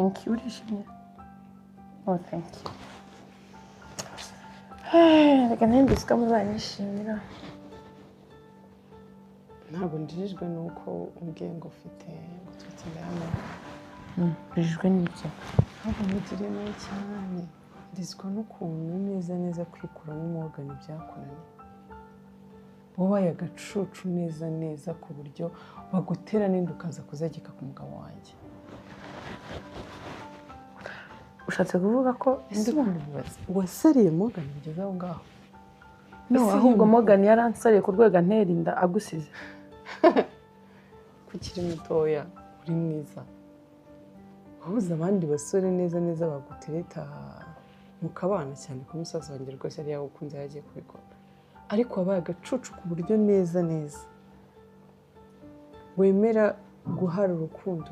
Thank you, urishimye. Oh, thank you. Reka ntibisika muzanyishimira. Ntabwo ndirijwe nuko umbwiye ngo ufite gutwita inda y'amoko. Rijwe n'iki? Ntabwo mugiriye nabi cyane. Ndizwa n'ukuntu neza kwikuramo umwogani byakunaniye. Wabaye agacucu neza ku buryo bagutera n'inda ukaza kuzagika ku mugabo wanjye. Ushatse kuvuga ko ese wasariye Morgan bigeze aho ngaho? No, ahubwo Morgan yaransariye ku rwego antera inda agusize. Kukiri mutoya uri mwiza. Wabuze abandi basore neza bagutereta mukabana cyane ku musaza wanjye rwose yari yagukunze yagiye kubikora. Ariko wabaye agacucu ku buryo neza wemera guhara urukundo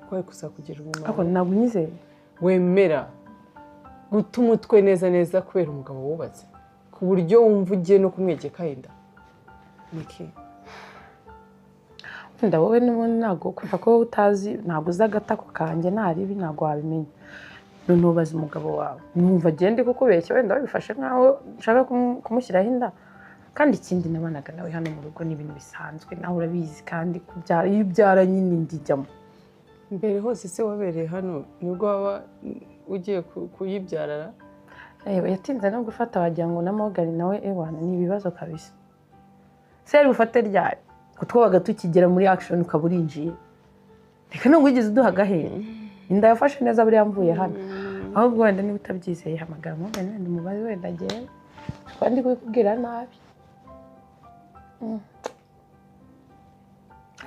kwawe kuzakugira umumaro. Ako ntabwo nyizeye. Wemera guta umutwe neza kubera umugabo wubatse ku buryo wumva ugiye no kumwegeka inda. Niki wenda wowe n'ubundi ntabwo kuva ko utazi ntabwo uzi agatako kanjye ntaribi ntabwo wabimenya. Ntubaze umugabo wawe numva agende kukubeshya wenda wabifashe nkaho nshaka kumushyiraho inda. Kandi ikindi nabanaga nawe hano mu rugo ni ibintu bisanzwe nawe urabizi kandi kubyara iyo ubyara nyine ndijyamo. Mbere hose se wabereye hano nibwo waba ugiye kuyibyarara? Yatinze no gufata wagira ngo na Morgan nawe ewana ni ibibazo kabisa. Se yari bufate ryari kutwabaga tukigera muri action ukaba urinjiye. Reka nubwo ugeze uduha agahera inda yafashe neza buri yamvuye hano. Ahubwo wenda niba utabyizeye hamagara Morgan wenda umubaze wenda agiye kandi kubikubwira nabi.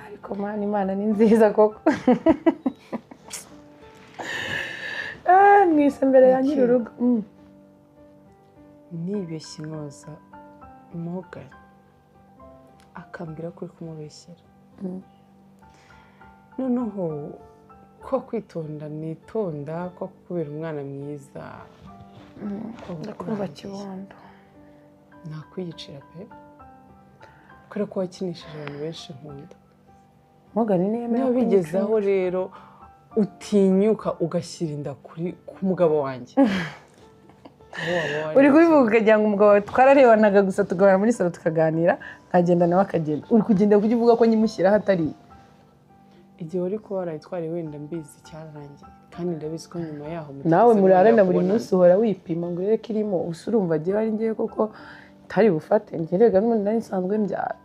Ariko Imana ni nziza koko. Mwise mbere ya nyir'urugo. Nibeshye noza Morgan akambwira ko uri kumubeshyera. Noneho ko kwitonda nitonda ko kubera umwana mwiza. Ndakumva kibondo. Nakwiyicira pe. Kore ko wakinishije abantu benshi nkunda. Morgan ni yemera bigezaho rero utinyuka ugashyira inda ku mugabo wanjye. Uri kubivuga ukagira ngo umugabo wawe twararebanaga gusa tugabana muri salo tukaganira nkagenda nawe akagenda. Uri kugenda kujya uvuga ko nyimushyira hatari. Igihe wari kuba warayitwariye wenda mbizi cyarangiye kandi ndabizi ko nyuma yaho nawe murarana buri munsi uhora wipima ngo urebe ko irimo urumva agiye ari ngiye koko tari bufate ngerega n'umuntu nari nsanzwe mbyara.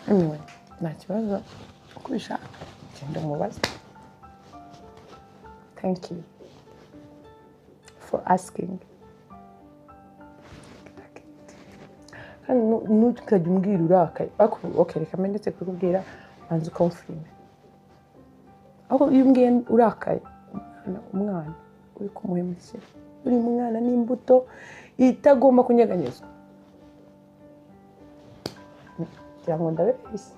Anyway, nta kibazo uko ubishaka genda umubaze. Thank you for asking. Kandi ntukajya umbwira urakaye. Okay, reka ndetse kukubwira manzi ukamufilime. Aho iyo umbwiye urakaye umwana uri kumuhemukira. Uri umwana n'imbuto itagomba kunyeganyezwa. Cyangwa ndabeshya.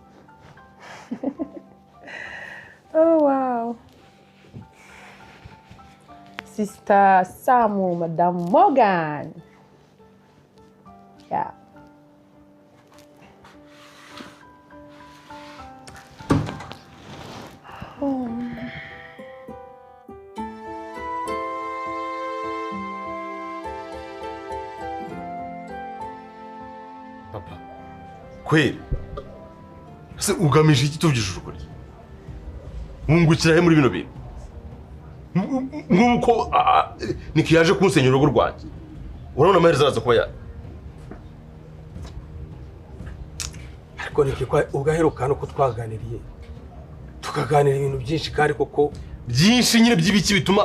Oh wow. Sister Samu, Madam Morgan. Yeah. Papa, kweli se ugamije iki tuvugije ukuri? Mwungukira he muri bino bintu? Nkuko nikiyaje kunsenyera urugo rwanjye. Urabona amaherezo araza kuba ariko nikikwa ugaheruka no kutwaganiriye tukaganira ibintu byinshi kandi koko byinshi nyine by'ibiki bituma